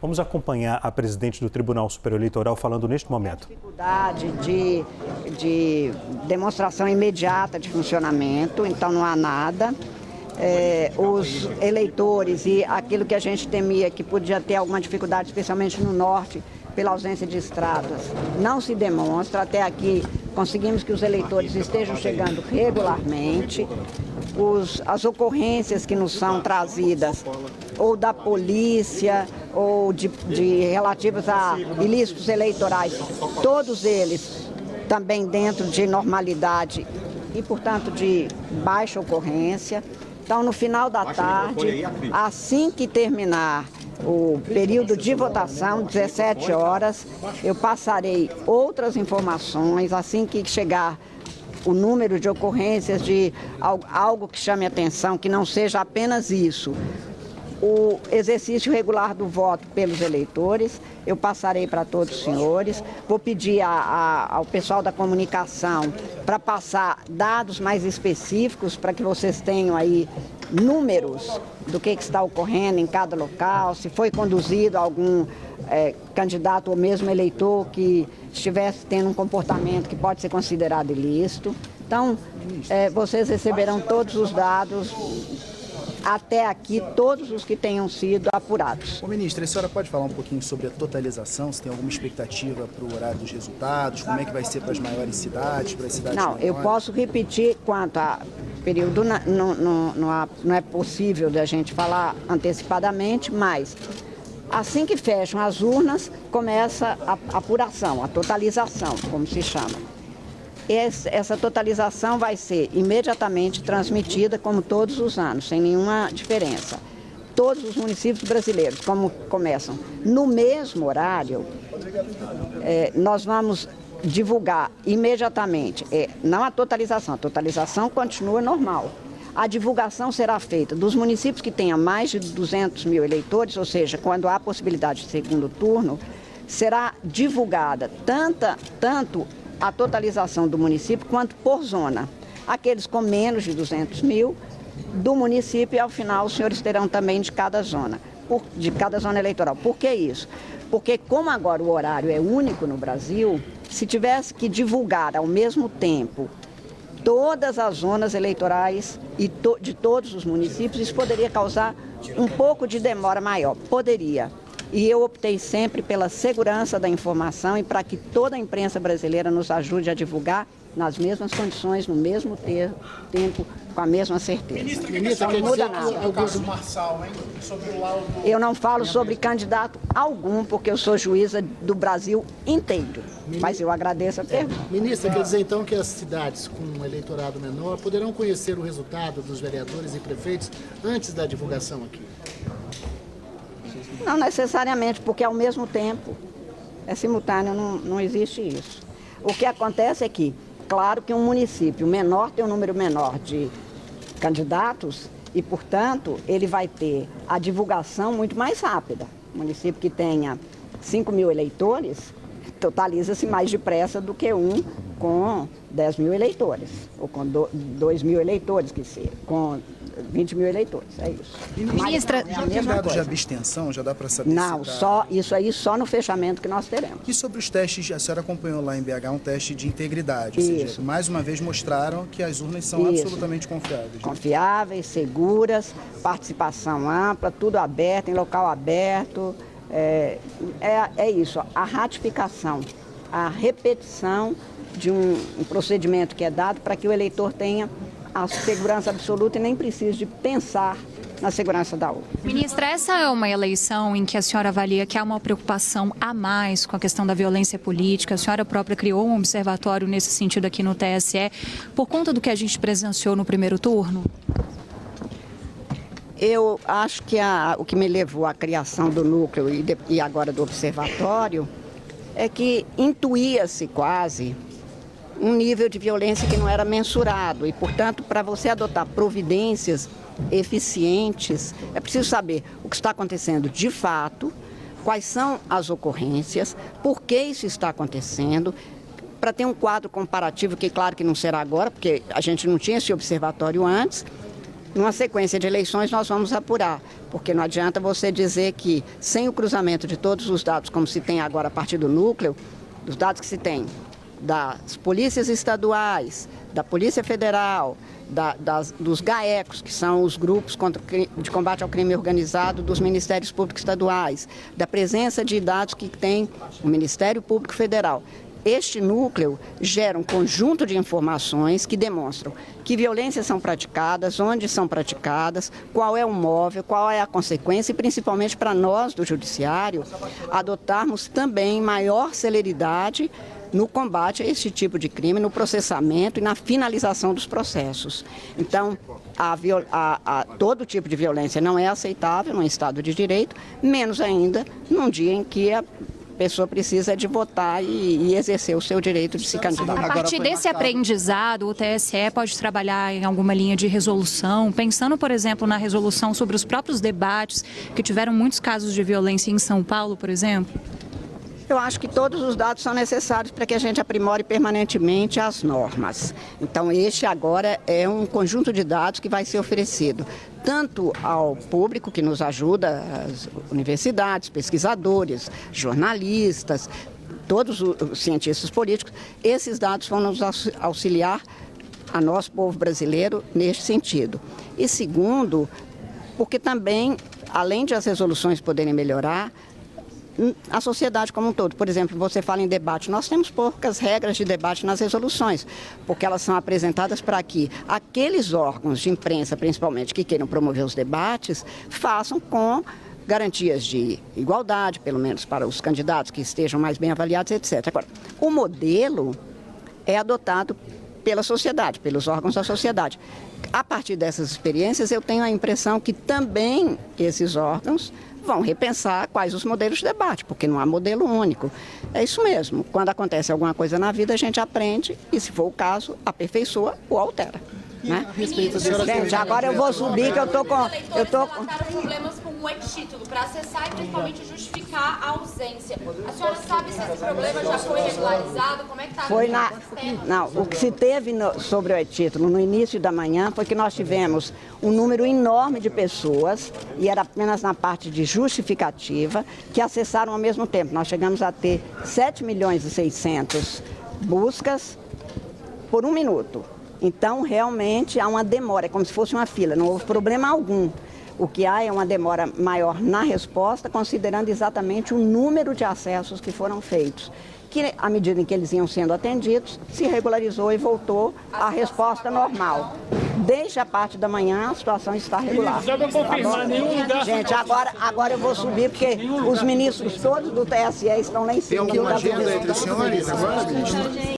Vamos acompanhar a presidente do Tribunal Superior Eleitoral falando neste momento. Dificuldade de demonstração imediata de funcionamento, então não há nada. Os eleitores e aquilo que a gente temia que podia ter alguma dificuldade, especialmente no norte, pela ausência de estradas, não se demonstra. Até aqui conseguimos que os eleitores estejam chegando regularmente. As ocorrências que nos são trazidas ou da polícia ou de relativas a ilícitos eleitorais, todos eles também dentro de normalidade e, portanto, de baixa ocorrência. Então, no final da tarde, assim que terminar o período de votação, 17 horas, eu passarei outras informações, assim que chegar o número de ocorrências de algo que chame atenção, que não seja apenas isso. O exercício regular do voto pelos eleitores, eu passarei para todos os senhores. Vou pedir ao pessoal da comunicação para passar dados mais específicos para que vocês tenham aí números do que está ocorrendo em cada local, se foi conduzido algum candidato ou mesmo eleitor que estivesse tendo um comportamento que pode ser considerado ilícito. Então, vocês receberão todos os dados até aqui, todos os que tenham sido apurados. Ô, ministra, a senhora pode falar um pouquinho sobre a totalização? Se tem alguma expectativa para o horário dos resultados? Como é que vai ser para as maiores cidades, para as cidades menores? Eu posso repetir quanto a período, não é possível da gente falar antecipadamente, mas assim que fecham as urnas, começa a apuração, a totalização, como se chama. Essa totalização vai ser imediatamente transmitida, como todos os anos, sem nenhuma diferença. Todos os municípios brasileiros, como começam no mesmo horário, nós vamos divulgar imediatamente, não a totalização continua normal. A divulgação será feita dos municípios que tenham mais de 200 mil eleitores, ou seja, quando há possibilidade de segundo turno, será divulgada tanto a totalização do município quanto por zona. Aqueles com menos de 200 mil do município e ao final os senhores terão também de cada zona eleitoral. Por que isso? Porque como agora o horário é único no Brasil, se tivesse que divulgar ao mesmo tempo todas as zonas eleitorais de todos os municípios, isso poderia causar um pouco de demora maior. Poderia. E eu optei sempre pela segurança da informação e para que toda a imprensa brasileira nos ajude a divulgar nas mesmas condições, no mesmo tempo, com a mesma certeza. Ministra, não muda nada. o caso Marçal, hein? Sobre o laudo... Eu não falo sobre candidato algum, porque eu sou juíza do Brasil inteiro. Mas eu agradeço a pergunta. Ministra, quer dizer então que as cidades com um eleitorado menor poderão conhecer o resultado dos vereadores e prefeitos antes da divulgação aqui? Não necessariamente, porque ao mesmo tempo é simultâneo, não existe isso. O que acontece é que, claro que um município menor tem um número menor de candidatos e, portanto, ele vai ter a divulgação muito mais rápida. Um município que tenha 5 mil eleitores, totaliza-se mais depressa do que um com 10 mil eleitores, ou com 2 mil eleitores, com 20 mil eleitores, é isso. Ministra, já tem dados de abstenção? Já dá para saber? Não, isso aí só no fechamento que nós teremos. E sobre os testes, a senhora acompanhou lá em BH um teste de integridade, ou seja, mais uma vez mostraram que as urnas são absolutamente confiáveis. Né? Confiáveis, seguras, participação ampla, tudo aberto, em local aberto. É isso, a ratificação, a repetição de um procedimento que é dado para que o eleitor tenha a segurança absoluta e nem precise de pensar na segurança da urna. Ministra, essa é uma eleição em que a senhora avalia que há uma preocupação a mais com a questão da violência política. A senhora própria criou um observatório nesse sentido aqui no TSE, por conta do que a gente presenciou no primeiro turno? Eu acho que o que me levou à criação do núcleo e agora do observatório é que intuía-se quase um nível de violência que não era mensurado e, portanto, para você adotar providências eficientes, é preciso saber o que está acontecendo de fato, quais são as ocorrências, por que isso está acontecendo, para ter um quadro comparativo, que claro que não será agora, porque a gente não tinha esse observatório antes, numa sequência de eleições, nós vamos apurar, porque não adianta você dizer que, sem o cruzamento de todos os dados, como se tem agora a partir do núcleo, dos dados que se tem das polícias estaduais, da Polícia Federal, dos GAECos, que são os grupos de combate ao crime organizado dos Ministérios Públicos Estaduais, da presença de dados que tem o Ministério Público Federal. Este núcleo gera um conjunto de informações que demonstram que violências são praticadas, onde são praticadas, qual é o móvel, qual é a consequência e, principalmente para nós do Judiciário, adotarmos também maior celeridade no combate a esse tipo de crime, no processamento e na finalização dos processos. Então, todo tipo de violência não é aceitável num Estado de Direito, menos ainda num dia em que a pessoa precisa de votar e exercer o seu direito de se candidatar. A partir desse aprendizado, o TSE pode trabalhar em alguma linha de resolução, pensando, por exemplo, na resolução sobre os próprios debates que tiveram muitos casos de violência em São Paulo, por exemplo? Eu acho que todos os dados são necessários para que a gente aprimore permanentemente as normas. Então, este agora é um conjunto de dados que vai ser oferecido tanto ao público que nos ajuda, as universidades, pesquisadores, jornalistas, todos os cientistas políticos. Esses dados vão nos auxiliar a nós, povo brasileiro, neste sentido. E segundo, porque também, além de as resoluções poderem melhorar, a sociedade como um todo. Por exemplo, você fala em debate, nós temos poucas regras de debate nas resoluções, porque elas são apresentadas para que aqueles órgãos de imprensa, principalmente, que queiram promover os debates, façam com garantias de igualdade, pelo menos para os candidatos que estejam mais bem avaliados, etc. Agora, o modelo é adotado pela sociedade, pelos órgãos da sociedade. A partir dessas experiências, eu tenho a impressão que também esses órgãos vão repensar quais os modelos de debate, porque não há modelo único. É isso mesmo. Quando acontece alguma coisa na vida, a gente aprende e, se for o caso, aperfeiçoa ou altera. Né? Gente, agora eu vou subir que eu tô com problemas com o e-título para acessar e principalmente justificar a ausência. A senhora sabe se esse problema já foi regularizado? Como é que está? Não, o que se teve sobre o e-título no início da manhã foi que nós tivemos um número enorme de pessoas, e era apenas na parte de justificativa, que acessaram ao mesmo tempo. Nós chegamos a ter 7.600.000 buscas por 1 minuto. Então, realmente, há uma demora, é como se fosse uma fila, não houve problema algum. O que há é uma demora maior na resposta, considerando exatamente o número de acessos que foram feitos, que, à medida em que eles iam sendo atendidos, se regularizou e voltou à resposta normal. Desde a parte da manhã, a situação está regular. Gente, agora eu vou subir, porque os ministros todos do TSE estão lá em cima. Tem alguma agenda entre os senhores agora, ministro?